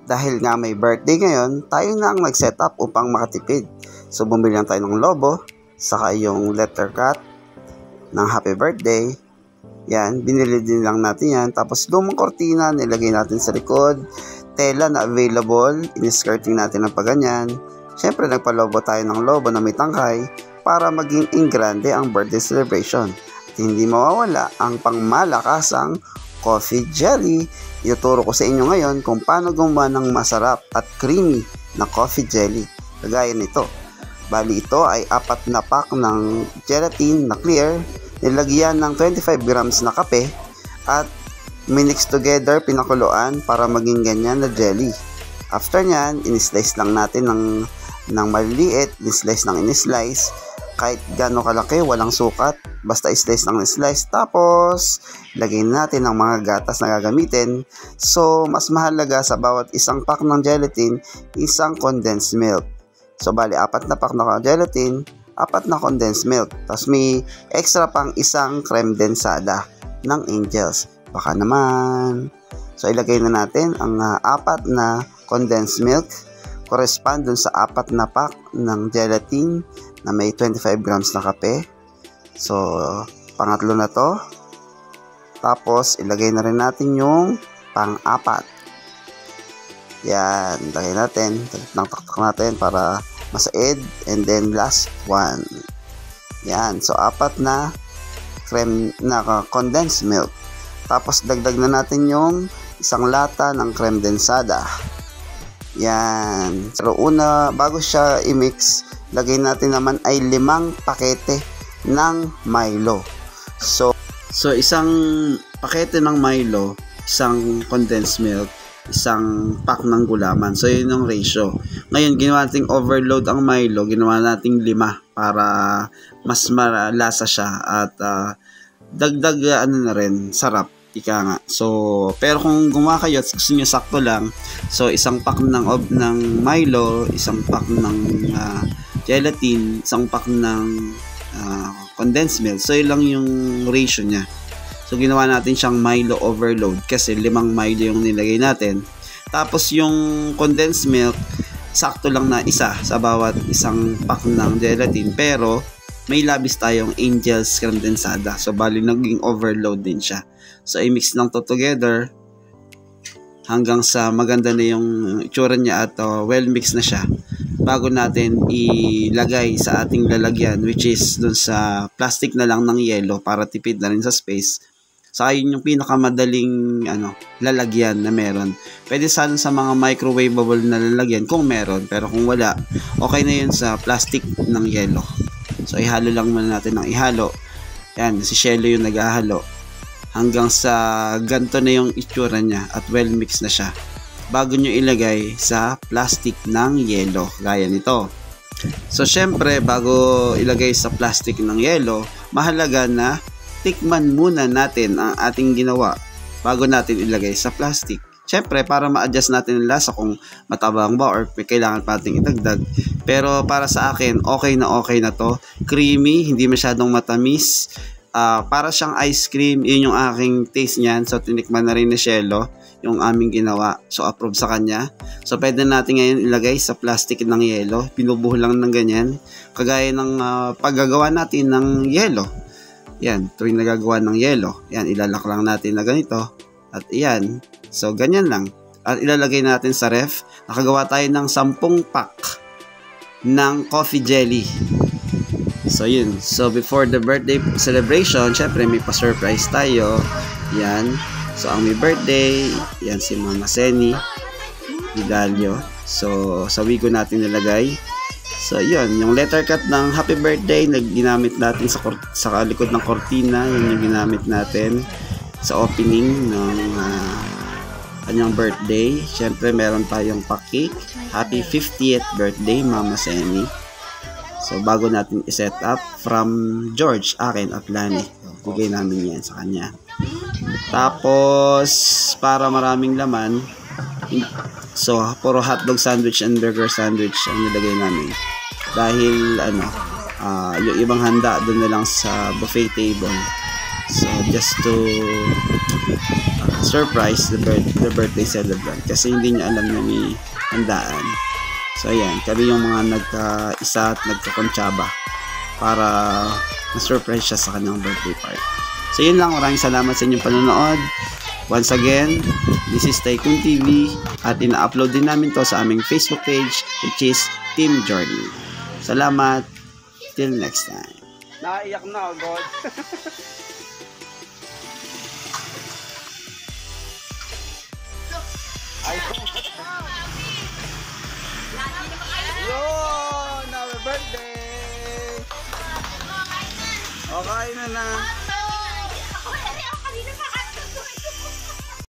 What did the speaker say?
dahil nga may birthday ngayon, tayo na ang nag-set up upang makatipid. So bumili lang tayo ng lobo, saka yung letter cut ng happy birthday. Yan, binili din lang natin yan. Tapos lumang kortina, nilagay natin sa likod. Tela na available, in-skirting natin ng paganyan. Siyempre nagpalobo tayo ng lobo na may tangkay para maging ingrande ang birthday celebration. At hindi mawawala ang pangmalakasang coffee jelly. Ituturo ko sa inyo ngayon kung paano gumawa ng masarap at creamy na coffee jelly. Kagaya nito. Bali ito ay 4 na pack ng gelatin na clear, nilagyan ng 25 grams na kape at minix together, pinakuluan para maging ganyan na jelly. After nyan, in-slice lang natin ng maliliit, in-slice ng in-slice. Kahit gano'ng kalaki, walang sukat, basta i-slice lang in-slice. Tapos, lagyan natin ng mga gatas na gagamitin. So, mas mahalaga sa bawat isang pack ng gelatin, isang condensed milk. So, bali, 4 na pack na gelatin, 4 na condensed milk. Tapos, may extra pang isang creme densada ng Angels. Baka naman. So, ilagay na natin ang 4 na condensed milk. Correspond dun sa 4 na pack ng gelatin na may 25 grams na kape. So, pangatlo na to. Tapos, ilagay na rin natin yung pang-4. Yan, lagay natin. Taktak natin para masaid. And then, last one. Yan, so 4 na creme na condensed milk. Tapos, dagdag na natin yung isang lata ng creme densada. Yan. So, bago siya i-mix, lagay natin naman ay 5 pakete ng Milo. So isang pakete ng Milo, isang condensed milk, isang pack ng gulaman. So, yun yung ratio. Ngayon, ginawa nating overload ang Milo, ginawa nating 5 para mas malasa siya at dagdag na rin, sarap. Ika nga. So, pero kung gumawa kayo at gusto nyo sakto lang, so isang pack ng Milo, isang pack ng gelatin, isang pack ng condensed milk. So, yun lang yung ratio niya. So, ginawa natin siyang Milo overload kasi 5 Milo yung nilagay natin. Tapos, yung condensed milk, sakto lang na isa sa bawat isang pack ng gelatin. Pero, may labis tayong Angels creme densada. So, bali naging overload din siya. So, i-mix lang to together hanggang sa maganda na yung itsura niya at well mixed na siya bago natin ilagay sa ating lalagyan, which is dun sa plastic na lang ng yelo para tipid na rin sa space. So, ayun yung pinakamadaling lalagyan na meron. Pwede sana sa mga microwavable na lalagyan kung meron, pero kung wala, okay na yun sa plastic ng yelo. So, ihalo lang muna natin ng ihalo. Yan, si Shelo yung naghahalo hanggang sa ganto na yung itsura niya at well mixed na siya bago nyo ilagay sa plastic ng yelo gaya nito. So, syempre, bago ilagay sa plastic ng yelo, mahalaga na tikman muna natin ang ating ginawa bago natin ilagay sa plastic. Syempre, para ma-adjust natin ang lasa kung matabang ba or kailangan pa natin idagdag. Pero para sa akin, okay na to. Creamy, hindi masyadong matamis. Para siyang ice cream, yun yung aking taste niyan. So, tinikman na rin ni Shelo yung aming ginawa. So, approve sa kanya. So, pwede natin ngayon ilagay sa plastic ng yelo. Pinubuho lang ng ganyan. Kagaya ng paggagawa natin ng yelo. Yan, tuwing nagagawa ng yelo. Yan, ilalak lang natin na ganito. At yan. So, ganyan lang. At ilalagay natin sa ref. Nakagawa tayo ng 10 pack ng coffee jelly. So, yun. So, before the birthday celebration, syempre may pa-surprise tayo. Yan. So, ang may birthday, yan si Mama Seni Vidalio. So, sa wigo natin nilagay. So, yun. Yung letter cut ng happy birthday, ginamit natin sa likod ng kortina. Yun yung ginamit natin sa opening ng kanyang birthday. Syempre, meron tayong pa-cake. Happy 50th birthday, Mama Seni. So, bago natin i-set up from George, akin at Lani. Bigay namin yan sa kanya. Tapos, para maraming laman, so, puro hotdog sandwich and burger sandwich ang nilagay namin. Dahil, yung ibang handa doon na lang sa buffet table. So just to surprise the birthday celebrant kasi hindi niya alam na may handaan. So ayan, kami yung mga nagka-isa at nagka-kontsaba para na-surprise siya sa kanyang birthday party. So yun lang, maraming salamat sa inyong panonood. Once again, this is Tycoon TV at ina-upload din namin to sa aming Facebook page which is Team Journey. Salamat, till next time. Naiyak na agad. Yun! Happy birthday! Okay na na.